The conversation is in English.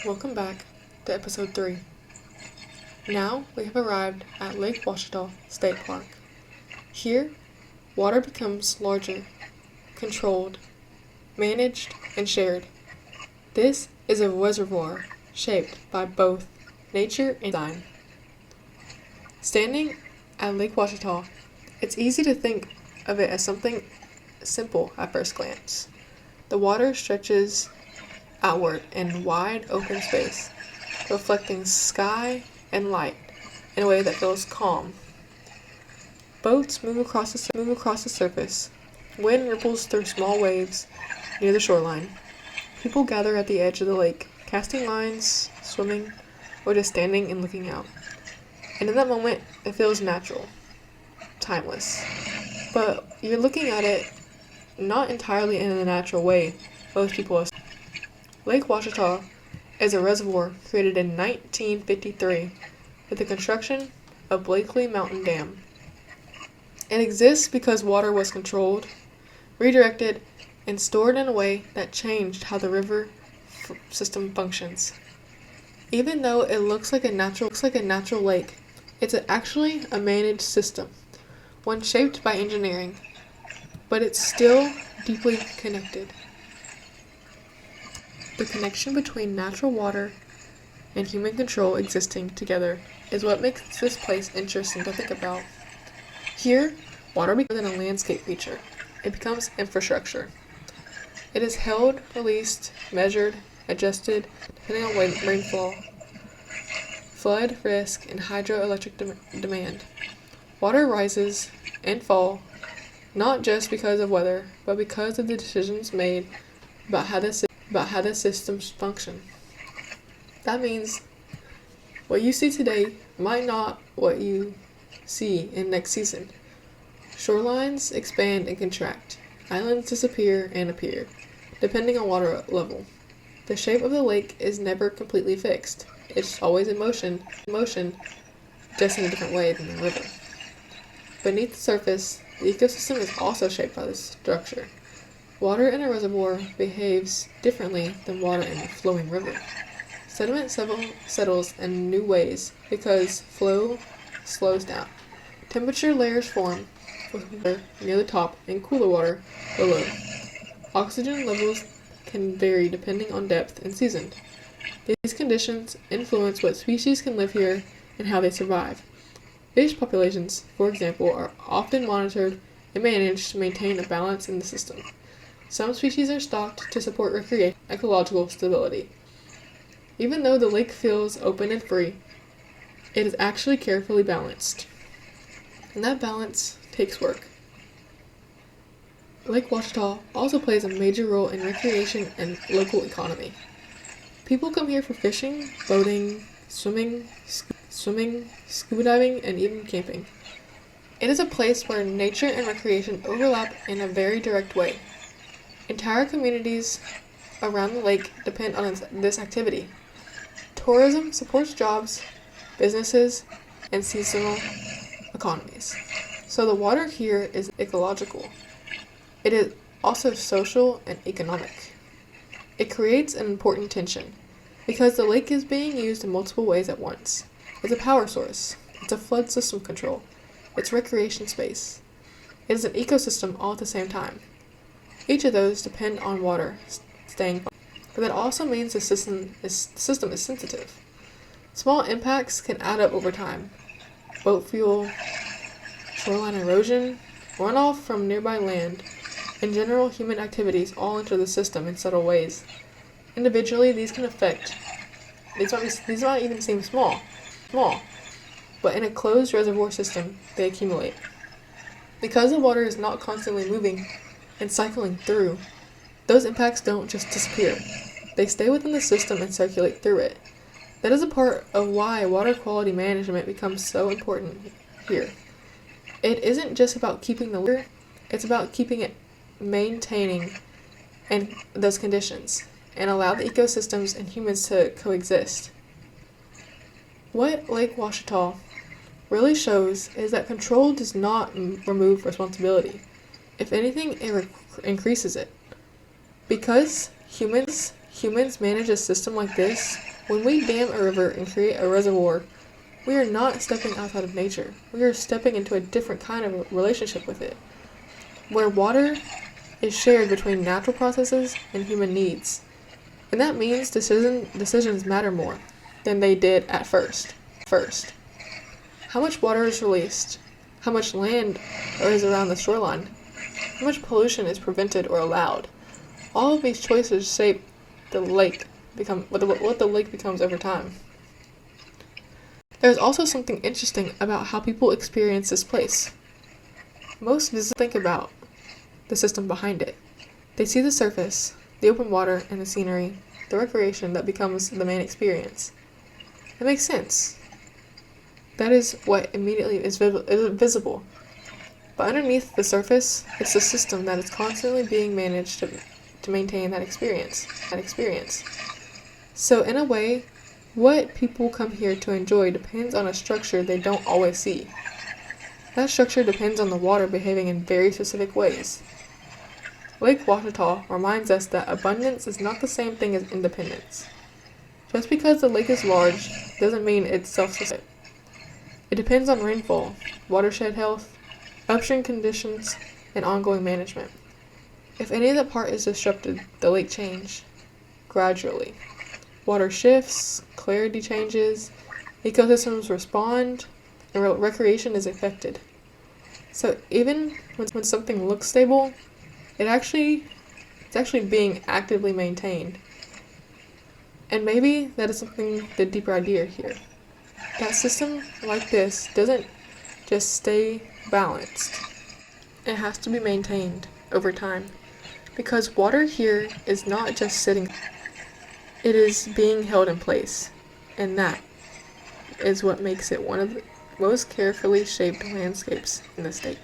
Welcome back to episode 3. Now we have arrived at Lake Ouachita State Park. Here, water becomes larger, controlled, managed, and shared. This is a reservoir shaped by both nature and design. Standing at Lake Ouachita, it's easy to think of it as something simple at first glance. The water stretches outward in wide open space, reflecting sky and light in a way that feels calm. Boats move across the surface. Wind ripples through small waves near the shoreline. People gather at the edge of the lake, casting lines, swimming, or just standing and looking out. And in that moment, it feels natural, timeless. But you're looking at it not entirely in the natural way most people assume. Lake Ouachita is a reservoir created in 1953 with the construction of Blakely Mountain Dam. It exists because water was controlled, redirected, and stored in a way that changed how the river system functions. Even though it looks like a natural lake, it's actually a managed system, one shaped by engineering, but it's still deeply connected. The connection between natural water and human control existing together is what makes this place interesting to think about. Here, water becomes more than a landscape feature. It becomes infrastructure. It is held, released, measured, adjusted, depending on rainfall, flood risk, and hydroelectric demand. Water rises and falls not just because of weather, but because of the decisions made about how the systems function. That means what you see today might not what you see in next season. Shorelines expand and contract. Islands disappear and appear, depending on water level. The shape of the lake is never completely fixed. It's always in motion, just in a different way than the river. Beneath the surface, the ecosystem is also shaped by this structure. Water in a reservoir behaves differently than water in a flowing river. Sediment settles in new ways because flow slows down. Temperature layers form with water near the top and cooler water below. Oxygen levels can vary depending on depth and season. These conditions influence what species can live here and how they survive. Fish populations, for example, are often monitored and managed to maintain a balance in the system. Some species are stocked to support recreation and ecological stability. Even though the lake feels open and free, it is actually carefully balanced. And that balance takes work. Lake Ouachita also plays a major role in recreation and local economy. People come here for fishing, boating, swimming, scuba diving, and even camping. It is a place where nature and recreation overlap in a very direct way. Entire communities around the lake depend on this activity. Tourism supports jobs, businesses, and seasonal economies. So the water here is ecological. It is also social and economic. It creates an important tension because the lake is being used in multiple ways at once. It's a power source. It's a flood system control. It's recreation space. It is an ecosystem all at the same time. Each of those depend on water staying, but that also means the system is sensitive. Small impacts can add up over time. Boat fuel, shoreline erosion, runoff from nearby land, and general human activities all enter the system in subtle ways. Individually, these might even seem small, but in a closed reservoir system, they accumulate. Because the water is not constantly moving and cycling through, those impacts don't just disappear. They stay within the system and circulate through it. That is a part of why water quality management becomes so important here. It isn't just about keeping the water, it's about keeping it maintaining and those conditions and allow the ecosystems and humans to coexist. What Lake Ouachita really shows is that control does not remove responsibility. If anything, it increases it. Because humans manage a system like this, When we dam a river and create a reservoir, we are not stepping outside of nature. We are stepping into a different kind of relationship with it, where water is shared between natural processes and human needs. And that means decisions matter more than they did at first. How much water is released? How much land is around the shoreline? How much pollution is prevented or allowed? All of these choices shape the lake what the lake becomes over time. There's also something interesting about how people experience this place. Most visitors think about the system behind it. They see the surface, the open water and the scenery, the recreation that becomes the main experience. It makes sense. That is what immediately is visible. But underneath the surface, it's the system that is constantly being managed to maintain that experience. So in a way, what people come here to enjoy depends on a structure they don't always see. That structure depends on the water behaving in very specific ways. Lake Ouachita reminds us that abundance is not the same thing as independence. Just because the lake is large doesn't mean it's self-sufficient. It depends on rainfall, watershed health, upstream conditions, and ongoing management. If any of the part is disrupted, the lake changes gradually. Water shifts, clarity changes, ecosystems respond, and recreation is affected. So even when something looks stable, it's actually being actively maintained. And maybe that is the deeper idea here. That system like this doesn't just stay balanced. It has to be maintained over time. Because water here is not just sitting, it is being held in place. And that is what makes it one of the most carefully shaped landscapes in the state.